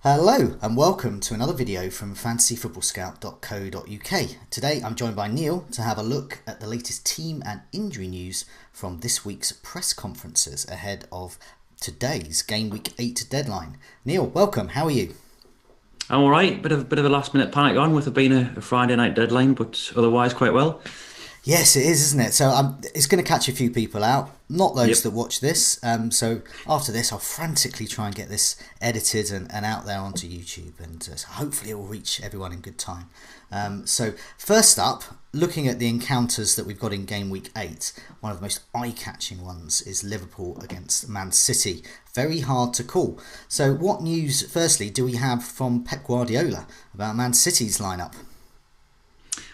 Hello and welcome to another video from fantasyfootballscout.co.uk. Today I'm joined by Neale to have a look at the latest team and injury news from this week's press conferences ahead of today's Game Week 8 deadline. Neale, welcome. How are you? I'm all right. Bit of a last minute panic on with it being a Friday night deadline, but otherwise quite well. Yes, it is, isn't it? So it's going to catch a few people out, not those Yep. that watch this. So after this, I'll frantically try and get this edited and out there onto YouTube, and so hopefully it will reach everyone in good time. So first up, looking at the encounters that we've got in Game Week 8, one of the most eye-catching ones is Liverpool against Man City. Very hard to call. So what news, firstly, do we have from Pep Guardiola about Man City's lineup?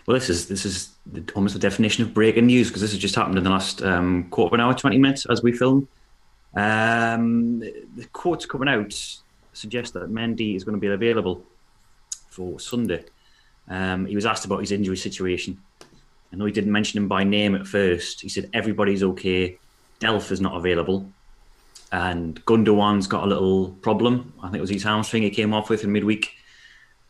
Well, this is almost the definition of breaking news because this has just happened in the last quarter of an hour, 20 minutes as we film. The quotes coming out suggest that Mendy is going to be available for Sunday. He was asked about his injury situation. I know he didn't mention him by name at first. He said everybody's okay. Delph is not available. And Gundogan's got a little problem. I think it was his hamstring he came off with in midweek.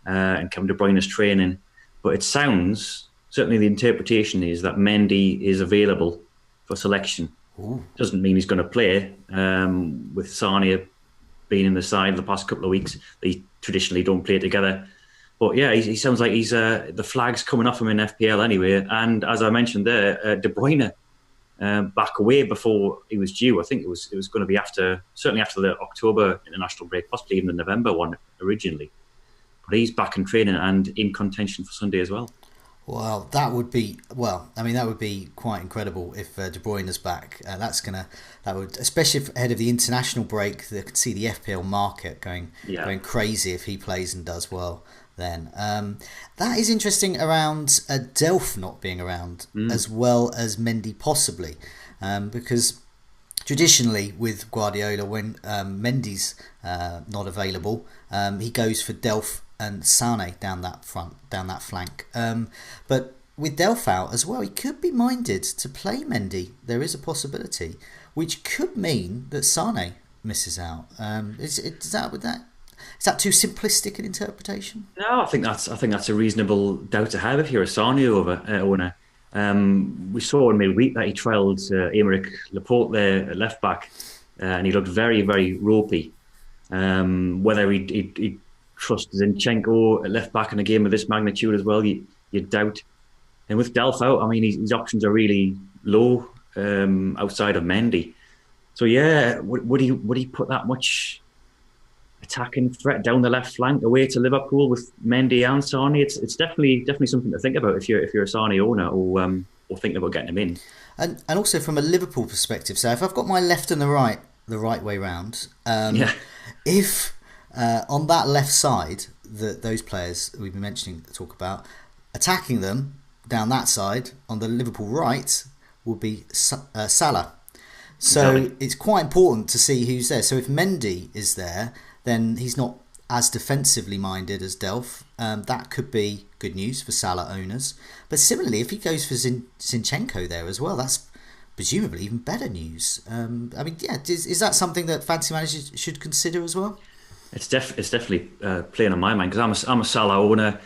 And Kevin De Bruyne's training. But it sounds, certainly the interpretation is that Mendy is available for selection. Ooh. Doesn't mean he's going to play. With Sane being in the side the past couple of weeks, they traditionally don't play together. But yeah, he sounds like he's the flag's coming off him in FPL anyway. And as I mentioned there, De Bruyne back away before he was due. I think it was going to be certainly after the October international break, possibly even the November one originally. But he's back in training and in contention for Sunday as well. Well, that would be quite incredible if De Bruyne is back. That would, especially ahead of the international break, they could see the FPL market going crazy if he plays and does well. Then that is interesting around Delph not being around as well as Mendy possibly, because traditionally with Guardiola, when Mendy's not available, he goes for Delph and Sane down that flank. But with Delph out as well, he could be minded to play Mendy. There is a possibility, which could mean that Sane misses out. Is that too simplistic an interpretation? No, I think that's a reasonable doubt to have if you're a Sane owner. We saw in midweek that he trialled Aymeric Laporte there at left back, and he looked very, very ropey. Whether he'd trust Zinchenko at left back in a game of this magnitude as well, you doubt. And with Delph out, I mean, his options are really low outside of Mendy. So yeah, would he put that much attacking threat down the left flank away to Liverpool with Mendy and Sane? It's definitely something to think about if you're a Sane owner or thinking about getting him in. And also from a Liverpool perspective, so if I've got my left and the right way round, if on that left side, those players we've been mentioning talk about attacking them down that side, on the Liverpool right will be Salah. So Exactly. it's quite important to see who's there. So if Mendy is there, then he's not as defensively minded as Delph. That could be good news for Salah owners. But similarly, if he goes for Zinchenko there as well, that's presumably even better news. Is that something that fantasy managers should consider as well? It's definitely playing on my mind because I'm a Salah owner.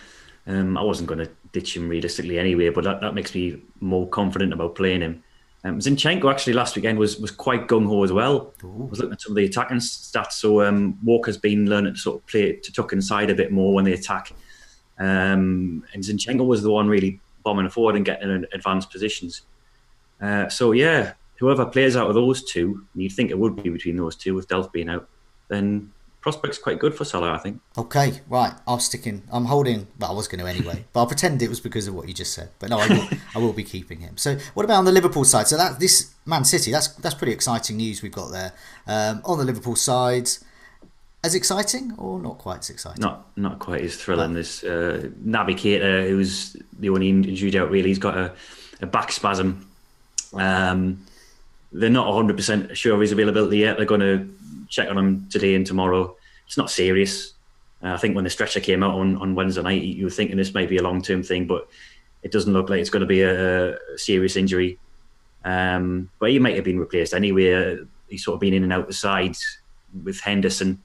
I wasn't going to ditch him realistically anyway, but that makes me more confident about playing him. Zinchenko actually last weekend was quite gung ho as well. Ooh. I was looking at some of the attacking stats. So Walker's been learning to sort of play to tuck inside a bit more when they attack, and Zinchenko was the one really bombing forward and getting in advanced positions. So yeah, whoever plays out of those two, you'd think it would be between those two with Delph being out, then prospect's quite good for Salah, I think. Okay, right. I'm holding. Well, I was going to anyway, but I'll pretend it was because of what you just said. But no, I will be keeping him. So, what about on the Liverpool side? So this Man City, that's pretty exciting news we've got there. On the Liverpool side, as exciting or not quite as exciting? Not quite as thrilling. There's Navigator, who's the only injured out really. He's got a back spasm. They're not 100% sure of his availability yet. They're going to check on him today and tomorrow. It's not serious. I think when the stretcher came out on Wednesday night, you were thinking this might be a long-term thing, but it doesn't look like it's going to be a serious injury. But he might have been replaced anyway. He's sort of been in and out the sides with Henderson.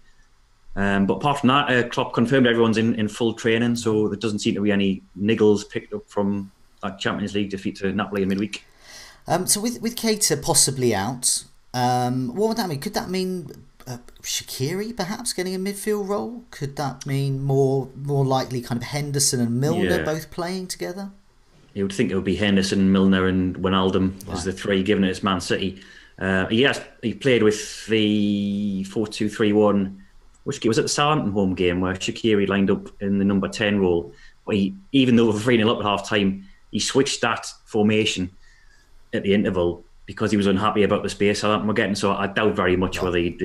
But apart from that, Klopp confirmed everyone's in full training, so there doesn't seem to be any niggles picked up from that Champions League defeat to Napoli in midweek. So with Keita possibly out, what would that mean? Could that mean Shaqiri perhaps getting a midfield role? Could that mean more likely kind of Henderson and Milner both playing together? You would think it would be Henderson, Milner and Wijnaldum as the three, given it's Man City. He played with the 4-2-3-1, which was at the Southampton home game where Shaqiri lined up in the number 10 role. But even though we were 3-0 up at half time, he switched that formation at the interval because he was unhappy about the space Southampton were getting. So I doubt very much whether he'd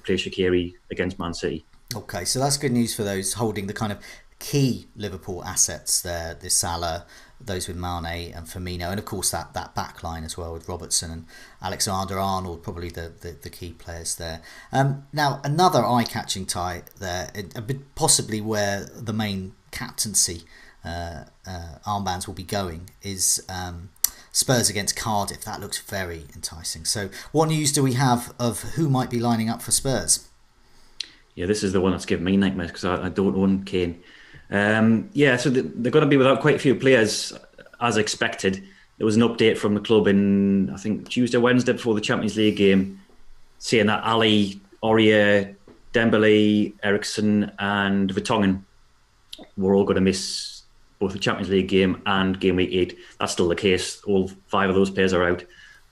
play Shaqiri against Man City. Okay, so that's good news for those holding the kind of key Liverpool assets there, the Salah, those with Mane and Firmino, and of course that back line as well with Robertson and Alexander-Arnold, probably the key players there. Now, another eye-catching tie there, possibly where the main captaincy armbands will be going, is Spurs against Cardiff. That looks very enticing. So what news do we have of who might be lining up for Spurs? Yeah, this is the one that's given me nightmares because I don't own Kane. So they're going to be without quite a few players as expected. There was an update from the club in, I think, Tuesday, Wednesday before the Champions League game, saying that Ali, Aurier, Dembele, Eriksen and Vertonghen were all going to miss both the Champions League game and Game Week 8. That's still the case. All 5 of those players are out.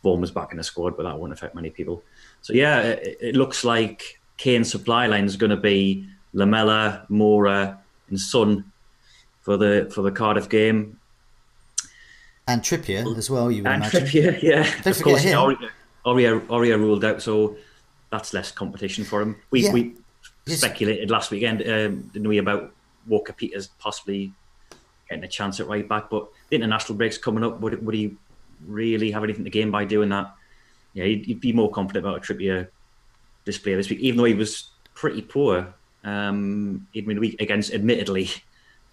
Vaughan was back in the squad, but that won't affect many people. So yeah, it looks like Kane's supply line is going to be Lamela, Moura and Son for the Cardiff game. And Trippier as well, you would imagine. Trippier, yeah. Don't forget him. Aurier ruled out, so that's less competition for him. We speculated last weekend, didn't we, about Walker Peters possibly getting a chance at right back, but the international break's coming up. Would he really have anything to gain by doing that? Yeah, he'd be more confident about a Trippier display this week, even though he was pretty poor in midweek against, admittedly,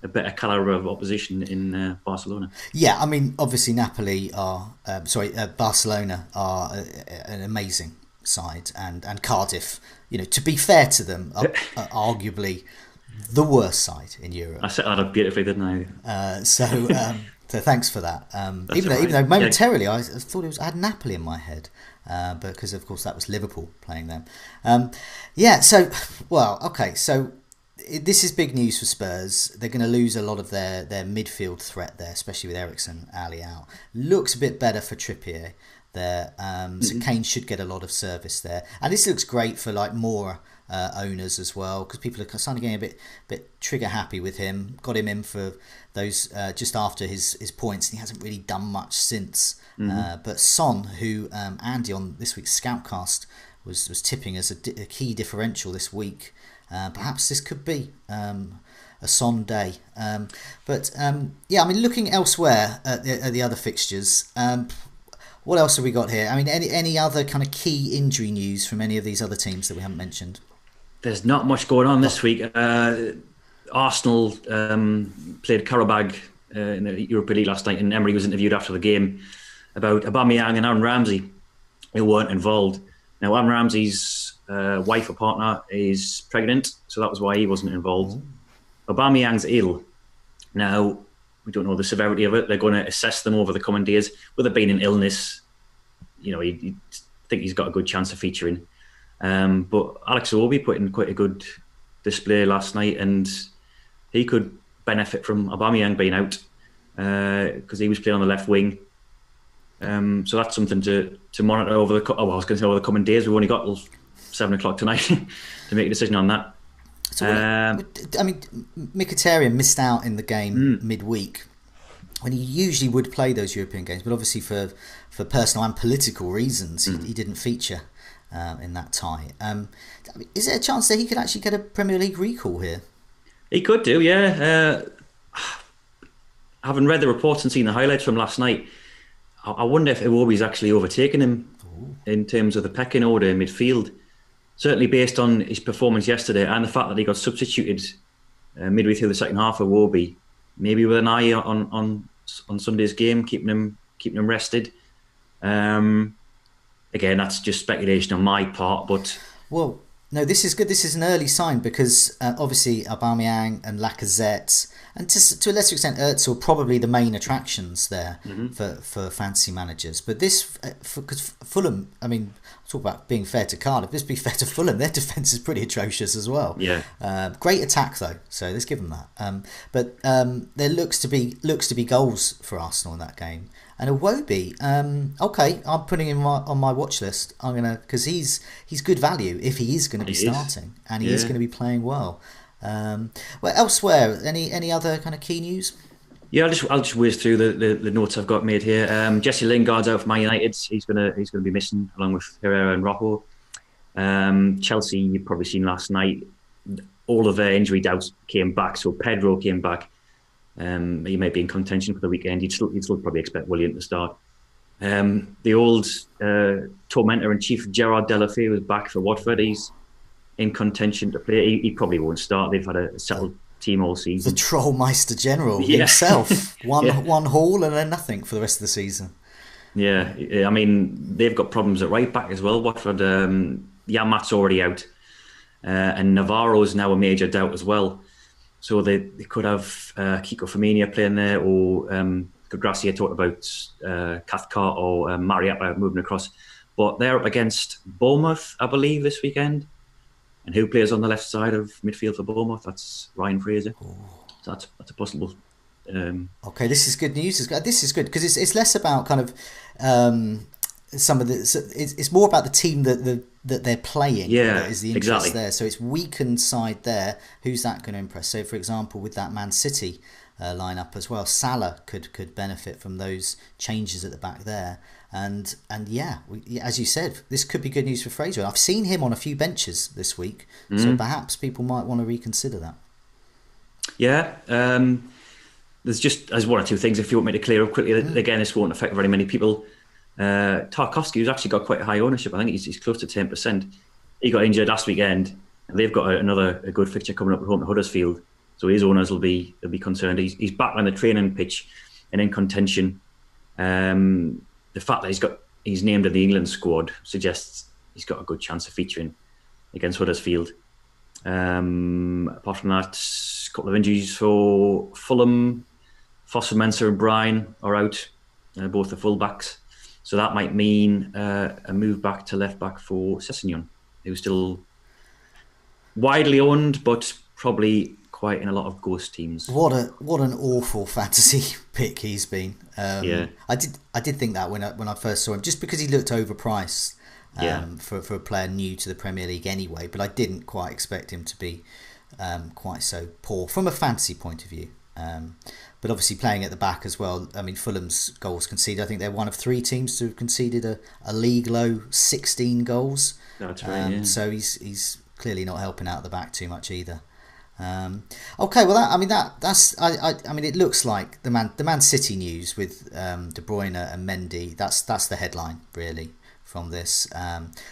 a better calibre of opposition in Barcelona. Yeah, I mean, obviously Barcelona are an amazing side, and Cardiff, to be fair to them, are arguably the worst side in Europe. I set that up beautifully, didn't I? So thanks for that. Even though momentarily I thought I had Napoli in my head, because of course that was Liverpool playing them. So this is big news for Spurs. They're going to lose a lot of their midfield threat there, especially with Eriksen, Ali out. Looks a bit better for Trippier there. So Kane should get a lot of service there. And this looks great for more owners as well, because people are starting getting a bit trigger happy with him. Got him in for those just after his points, and he hasn't really done much since. But Son, who Andy on this week's Scoutcast was tipping as a key differential this week, perhaps this could be a Son day. Looking elsewhere at the other fixtures, what else have we got here? I mean, any other kind of key injury news from any of these other teams that we haven't mentioned? There's not much going on this week. Arsenal played Karabag in the Europa League last night, and Emery was interviewed after the game about Aubameyang and Aaron Ramsey, who weren't involved. Now, Aaron Ramsey's wife or partner is pregnant, so that was why he wasn't involved. Aubameyang's ill. Now, we don't know the severity of it. They're going to assess them over the coming days. With it being an illness, you think he's got a good chance of featuring. But Alex Iwobi put in quite a good display last night, and he could benefit from Aubameyang being out because he was playing on the left wing. So that's something to monitor over the coming days. We've only got till 7 o'clock tonight to make a decision on that. So, Mkhitaryan missed out in the game midweek when he usually would play those European games, but obviously for personal and political reasons, he didn't feature in that tie. Is there a chance that he could actually get a Premier League recall here? He could do, yeah. Having read the reports and seen the highlights from last night, I wonder if Iwobi's actually overtaken him in terms of the pecking order in midfield. Certainly based on his performance yesterday and the fact that he got substituted midway through the second half of Iwobi, maybe with an eye on Sunday's game, keeping him rested. Again, that's just speculation on my part, but No, this is good. This is an early sign because obviously Aubameyang and Lacazette, and to a lesser extent Özil, probably the main attractions there for fantasy managers. But this, because Fulham, I mean, talk about being fair to Cardiff. Let's be fair to Fulham. Their defence is pretty atrocious as well. Yeah. Great attack though, so let's give them that. But there looks to be goals for Arsenal in that game. And Iwobi, okay, I'm putting him on my watch list. I'm gonna, because he's good value if he is going to be starting, and he is going to be playing well. Well, elsewhere, any other kind of key news? Yeah, I'll just whiz through the notes I've got made here. Jesse Lingard's out for Man United. He's gonna be missing along with Herrera and Rojo. Chelsea, you've probably seen last night, all of their injury doubts came back. So Pedro came back. He may be in contention for the weekend. You'd still probably expect Willian to start. The old tormentor in chief, Gerard Deulofeu, is back for Watford. He's in contention to play. He probably won't start. They've had a settled team all season. The Trollmeister General himself. One haul and then nothing for the rest of the season. Yeah, I mean, they've got problems at right back as well. Watford, Yamat's already out. And Navarro's now a major doubt as well. So they could have Kiko Firmino playing there, or Gracia talked about Cathcart or Mariappa moving across. But they're up against Bournemouth, I believe, this weekend. And who plays on the left side of midfield for Bournemouth? That's Ryan Fraser. So that's a possible. Okay, this is good news. This is good because it's less about kind of some of the. It's more about the team that they're playing. Yeah, that is the interest there. So it's weakened side there. Who's that going to impress? So, for example, with that Man City lineup as well, Salah could benefit from those changes at the back there. And yeah, as you said, this could be good news for Fraser. I've seen him on a few benches this week, so perhaps people might want to reconsider that. Yeah, there's one or two things if you want me to clear up quickly. Again, this won't affect very many people. Tarkowski, who's actually got quite high ownership, I think he's close to 10%. He got injured last weekend, and they've got a good fixture coming up at home to Huddersfield, so his owners will be concerned. He's back on the training pitch and in contention. The fact that he's named in the England squad suggests he's got a good chance of featuring against Huddersfield. Apart from that, a couple of injuries for Fulham. Foster-Mensah and Bryan are out, both the full-backs. So that might mean a move back to left-back for Sessegnon, who's still widely owned, but probably quite in a lot of ghost teams. What an awful fantasy pick he's been. Yeah. I did think that when I first saw him, just because he looked overpriced for a player new to the Premier League anyway. But I didn't quite expect him to be quite so poor from a fantasy point of view. But obviously playing at the back as well. I mean, Fulham's goals conceded. I think they're one of three teams to have conceded a league low 16 goals. That's right. Yeah. So he's clearly not helping out at the back too much either. Okay, well, that's I mean, it looks like the Man City news with De Bruyne and Mendy. That's the headline really from this.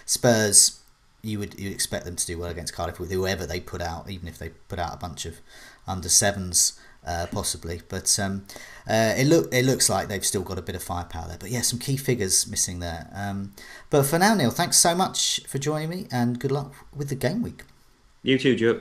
Spurs, you'd expect them to do well against Cardiff with whoever they put out, even if they put out a bunch of under sevens. Possibly, but it looks like they've still got a bit of firepower there. But yeah, some key figures missing there. But for now, Neil, thanks so much for joining me, and good luck with the game week. You too, Joe.